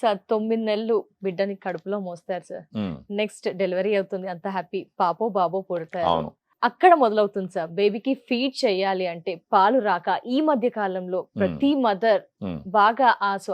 Sir 9 నెలలు బిడ్డని కడుపులో మోస్తారు సార్. నెక్స్ట్ డెలివరీ అవుతుంది, అంత హ్యాపీ, పాపో బాబో పుడతారు. అవును. అక్కడ మొదలవుతుంది సార్. బేబీకి ఫీడ్ చేయాలి అంటే పాలు రాక ఈ మధ్య కాలంలో ప్రతి మదర్ బాగా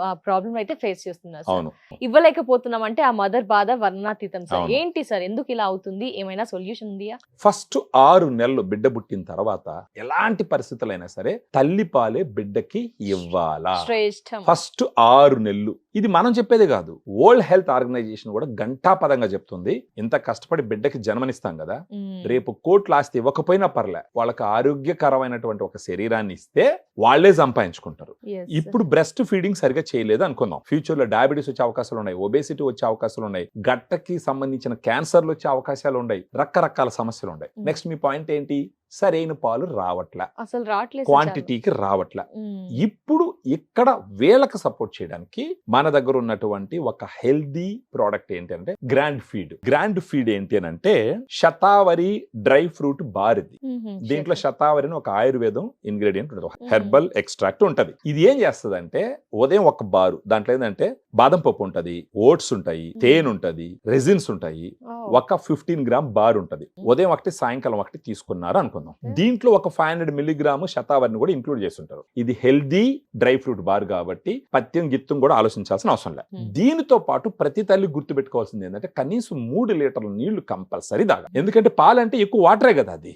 ఆ ప్రాబ్లం అయితే ఫేస్ చేస్తున్నారు సార్. అవును. ఇవ్వలేకపోతున్నాం అంటే ఆ మదర్ బాధ వర్ణాతీతం సార్. అవును. ఏంటి సార్, ఎందుకు ఇలా అవుతుంది? ఏమైనా సొల్యూషన్ ఉందియా? ఫస్ట్ 6 నెలలు బిడ్డ పుట్టిన తర్వాత ఎలాంటి పరిస్థితులైనా సరే తల్లి పాలే బిడ్డకి ఇవ్వాలా. శ్రేష్టం. ఫస్ట్ 6 నెలలు. ఇది మనం చెప్పేదే కాదు, వరల్డ్ హెల్త్ ఆర్గనైజేషన్ కూడా గంటాపదంగా చెప్తుంది. ఇంత కష్టపడి బిడ్డకి జన్మనిస్తాం కదా, రేపు కోట్లు ఆస్తి ఇవ్వకపోయినా పర్లే, వాళ్ళకి ఆరోగ్యకరమైనటువంటి ఒక శరీరాన్ని ఇస్తే వాళ్లే సంపాదించుకుంటారు. ఇప్పుడు బ్రెస్ట్ ఫీడింగ్ సరిగా చేయలేదు అనుకుందాం, ఫ్యూచర్ లో డయాబెటీస్ వచ్చే అవకాశాలు ఉన్నాయి, ఒబేసిటీ వచ్చే అవకాశాలు ఉన్నాయి, గట్టకి సంబంధించిన క్యాన్సర్లు వచ్చే అవకాశాలు ఉన్నాయి, రకరకాల సమస్యలు ఉన్నాయి. నెక్స్ట్ మీ పాయింట్ ఏంటి? సరైన పాలు రావట్లా, అసలు రావట్లేదు, క్వాంటిటీకి రావట్లా. ఇప్పుడు ఇక్కడ వీళ్ళకి సపోర్ట్ చేయడానికి మన దగ్గర ఉన్నటువంటి ఒక హెల్దీ ప్రోడక్ట్ ఏంటంటే గ్రాండ్ ఫీడ్. గ్రాండ్ ఫీడ్ ఏంటి అని అంటే శతావరి డ్రై ఫ్రూట్ బార్. ఇది దీంట్లో శతావరి అని ఒక ఆయుర్వేదం ఇంగ్రీడియంట్ ఉంటుంది, హెర్బల్ ఎక్స్ట్రాక్ట్ ఉంటది. ఇది ఏం చేస్తుంది అంటే ఉదయం ఒక బారు, దాంట్లో ఏంటంటే బాదం పప్పు ఉంటది, ఓట్స్ ఉంటాయి, తేనె ఉంటది, రెజిన్స్ ఉంటాయి, ఒక 15 గ్రామ్ బార్ ఉంటది. ఉదయం ఒకటి సాయంకాలం ఒకటి తీసుకున్నారు అనుకుందాం. దీంట్లో ఒక 500 మిల్లీగ్రాము శతావరిని కూడా ఇంక్లూడ్ చేస్తుంటారు. ఇది హెల్దీ డ్రై ఫ్రూట్ బార్ కాబట్టి పత్యం గిత్తం కూడా ఆలోచించాల్సిన అవసరం లేదు. దీనితో పాటు ప్రతి తల్లి గుర్తు పెట్టుకోవాల్సింది ఏంటంటే కనీసం 3 లీటర్ల నీళ్లు కంపల్సరీ తాగాలి. ఎందుకంటే పాలంటే ఎక్కువ వాటరే కదా అది.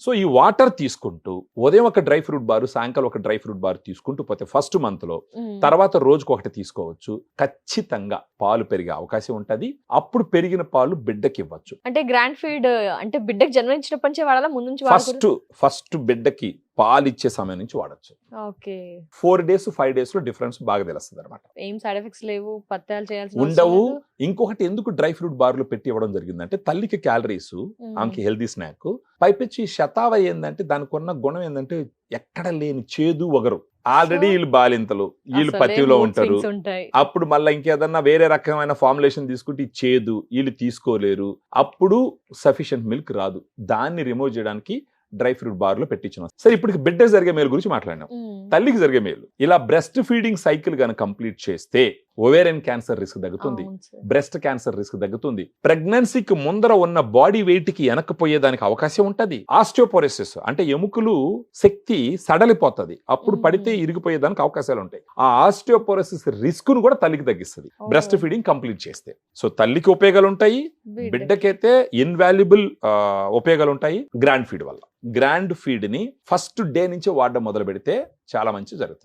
సో ఈ వాటర్ తీసుకుంటూ ఉదయం ఒక డ్రై ఫ్రూట్ బారు, సాయంకాలం ఒక డ్రై ఫ్రూట్ బార్ తీసుకుంటూ పోతే ఫస్ట్ మంత్ లో, తర్వాత రోజుకు ఒకటి తీసుకోవచ్చు, ఖచ్చితంగా పాలు పెరిగే అవకాశం ఉంటది. అప్పుడు పెరిగిన పాలు బిడ్డకి ఇవ్వచ్చు. అంటే గ్రాండ్ ఫీడ్ అంటే బిడ్డకి జన్మనిచ్చినప్పటి నుంచి వాడాలా, ముందు నుంచి ఫస్ట్ బిడ్డకి పాలు ఇచ్చే సమయం నుంచి వాడచ్చు. 4 days 5 days లో డిఫరెన్స్ బాగా తెలుస్తుంది అనమాట. ఏం సైడ్ ఎఫెక్ట్స్ లేవు, పత్యాలు చేయాల్సిన ఉండవు. ఇంకొకటి ఎందుకు డ్రై ఫ్రూట్ బార్లు పెట్టి ఇవ్వడం జరిగిందంటే తల్లికి క్యాలరీస్, ఆమెకి హెల్దీ స్నాక్. పైపెచ్చి శతావరి ఏంటంటే దానికి ఉన్న గుణం ఏంటంటే ఎక్కడ లేని చేదు వగరు. ఆల్రెడీ వీళ్ళు బాలింతలు, వీళ్ళు పత్తిలో ఉంటారు. అప్పుడు మళ్ళీ ఇంకేదన్నా వేరే రకమైన ఫార్ములేషన్ తీసుకుంటే చేదు వీళ్ళు తీసుకోలేరు. అప్పుడు సఫిషియంట్ మిల్క్ రాదు. దాన్ని రిమూవ్ చేయడానికి డ్రై ఫ్రూట్ బార్ లో పెట్టించినాం. సరే, ఇప్పుడు బిడ్డ జరిగే మేలు గురించి మాట్లాడినాం. తల్లికి జరిగే మేలు, ఇలా బ్రెస్ట్ ఫీడింగ్ సైకిల్ గాని కంప్లీట్ చేస్తే ఓవేరియన్ క్యాన్సర్ రిస్క్ తగ్గుతుంది, బ్రెస్ట్ క్యాన్సర్ రిస్క్ తగ్గుతుంది, ప్రెగ్నెన్సీకి ముందర ఉన్న బాడీ వెయిట్ కి వెనకపోయేదానికి అవకాశం ఉంటది. ఆస్టియోపోరోసిస్ అంటే ఎముకలు శక్తి సడలిపోతుంది, అప్పుడు పడితే ఇరిగిపోయేదానికి అవకాశాలు ఉంటాయి. ఆ ఆస్టియోపోరోసిస్ రిస్క్ ను కూడా తల్లికి తగ్గిస్తుంది బ్రెస్ట్ ఫీడింగ్ కంప్లీట్ చేస్తే. సో తల్లికి ఉపయోగాలు ఉంటాయి, బిడ్డకైతే ఇన్వాల్యుబుల్ ఉపయోగాలు ఉంటాయి గ్రాండ్ ఫీడ్ వల్ల. గ్రాండ్ ఫీడ్ ని ఫస్ట్ డే నుంచి వాడడం మొదలు పెడితే చాలా మంచి జరుగుతుంది.